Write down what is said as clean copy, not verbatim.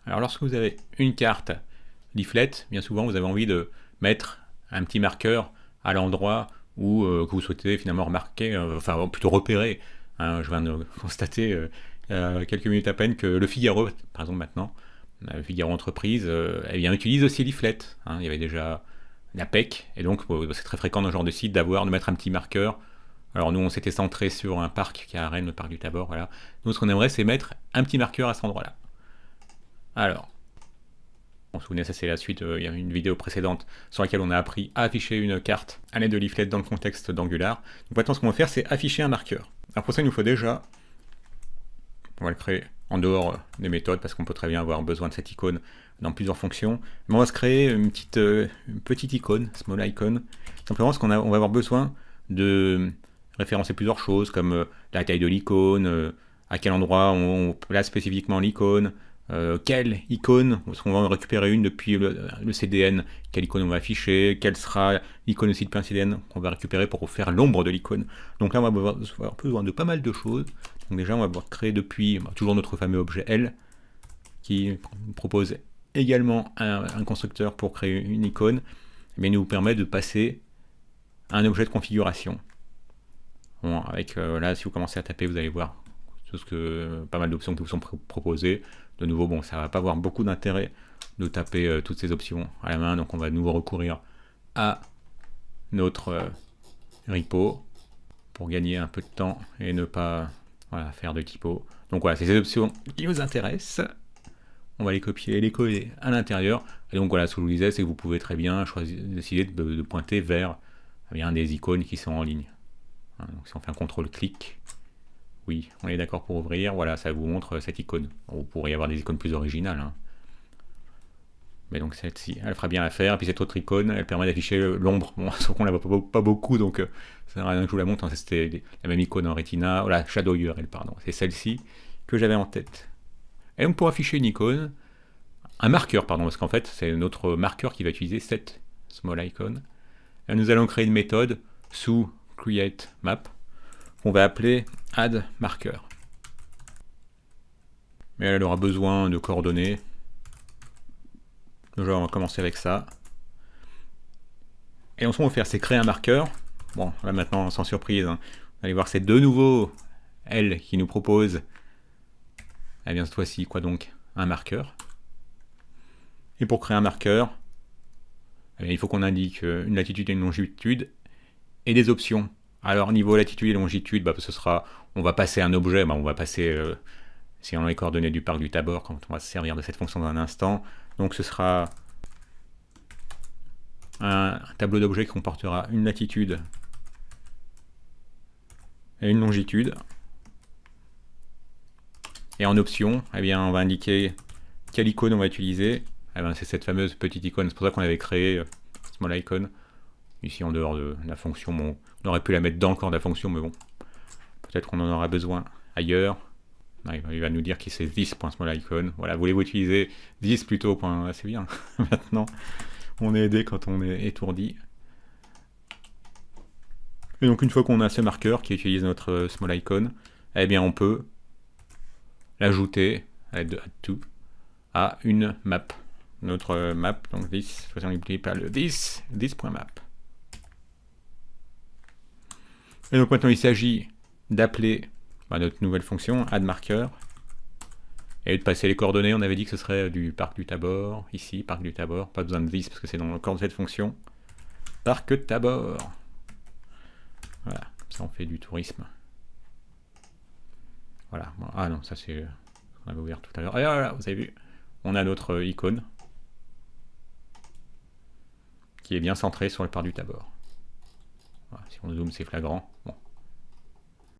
Alors lorsque vous avez une carte leaflet, bien souvent vous avez envie de mettre un petit marqueur à l'endroit où que vous souhaitez finalement remarquer, enfin plutôt repérer. Hein, je viens de constater quelques minutes à peine que le Figaro, par exemple maintenant, le Figaro Entreprise, eh bien, utilise aussi leaflet. Hein, il y avait déjà la PEC, et donc c'est très fréquent dans ce genre de site de mettre un petit marqueur. Alors nous on s'était centré sur un parc qui est à Rennes, le parc du Tabor, voilà. Nous ce qu'on aimerait c'est mettre un petit marqueur à cet endroit-là. Alors, vous vous souvenez, ça c'est la suite, il y a une vidéo précédente sur laquelle on a appris à afficher une carte à l'aide de leaflet dans le contexte d'Angular. Donc maintenant ce qu'on va faire c'est afficher un marqueur. Alors pour ça il nous faut déjà, on va le créer en dehors des méthodes parce qu'on peut très bien avoir besoin de cette icône dans plusieurs fonctions. Mais on va se créer une petite icône, small icon, simplement parce qu'on va avoir besoin de référencer plusieurs choses comme la taille de l'icône, à quel endroit on place spécifiquement l'icône, quelle icône, parce qu'on va en récupérer une depuis le CDN, quelle icône on va afficher, quelle sera l'icône aussi depuis un CDN qu'on va récupérer pour faire l'ombre de l'icône. Donc là on va avoir besoin de pas mal de choses. Donc déjà on va pouvoir créer depuis toujours notre fameux objet L qui propose également un constructeur pour créer une icône, mais il nous permet de passer à un objet de configuration. Bon, avec là si vous commencez à taper vous allez voir pas mal d'options qui vous sont proposées. De nouveau, bon, ça va pas avoir beaucoup d'intérêt de taper toutes ces options à la main, donc on va de nouveau recourir à notre repo pour gagner un peu de temps et ne pas faire de typo. Donc voilà, c'est ces options qui vous intéressent. On va les copier et les coller à l'intérieur. Et donc voilà, ce que je vous disais, c'est que vous pouvez très bien décider de pointer vers des icônes qui sont en ligne. Donc si on fait un contrôle-clic, oui, on est d'accord pour ouvrir, voilà, ça vous montre cette icône. Vous pourriez avoir des icônes plus originales. Hein. Mais donc celle-ci, elle fera bien l'affaire. Et puis cette autre icône, elle permet d'afficher l'ombre. Bon, sauf qu'on la voit pas beaucoup, donc ça n'a rien que je vous la montre. Hein. C'était la même icône en Retina. Voilà, Shadow URL, pardon. C'est celle-ci que j'avais en tête. Et donc pour afficher une icône, un marqueur, pardon, parce qu'en fait, c'est notre marqueur qui va utiliser cette small icon. Et nous allons créer une méthode sous create map qu'on va appeler add marker. Mais elle aura besoin de coordonnées. Déjà, on va commencer avec ça. Et ensuite, on va faire, c'est créer un marqueur. Bon, là maintenant, sans surprise, hein, vous allez voir, c'est de nouveau elle qui nous propose, eh bien cette fois-ci, quoi donc, un marqueur. Et pour créer un marqueur, eh bien, il faut qu'on indique une latitude et une longitude et des options. Alors niveau latitude et longitude, bah, ce sera, on va passer un objet, bah, on va passer, si on a les coordonnées du parc du Tabor, quand on va se servir de cette fonction dans un instant. Donc ce sera un tableau d'objets qui comportera une latitude et une longitude. Et en option, eh bien, on va indiquer quelle icône on va utiliser. Eh bien, c'est cette fameuse petite icône, c'est pour ça qu'on avait créé small icon. Ici en dehors de la fonction, bon, on aurait pu la mettre dans le corps de la fonction, mais bon, peut-être qu'on en aura besoin ailleurs. Il va nous dire que c'est this.smallIcon. Voilà, voulez-vous utiliser this plutôt, c'est bien. Maintenant, on est aidé quand on est étourdi. Et donc une fois qu'on a ce marqueur qui utilise notre small icon, eh bien on peut l'ajouter à l'aide de add to à une map. Notre map, donc this, on n'oublie pas le this.map. Et donc maintenant il s'agit d'appeler notre nouvelle fonction addMarker et de passer les coordonnées. On avait dit que ce serait du parc du Tabor, ici, parc du Tabor, pas besoin de this parce que c'est dans le corps de cette fonction. Parc Tabor. Voilà, comme ça on fait du tourisme. Voilà, ah non, ça c'est ce qu'on avait ouvert tout à l'heure. Et voilà, vous avez vu, on a notre icône qui est bien centrée sur le parc du Tabor. Voilà, si on zoome, c'est flagrant. Bon,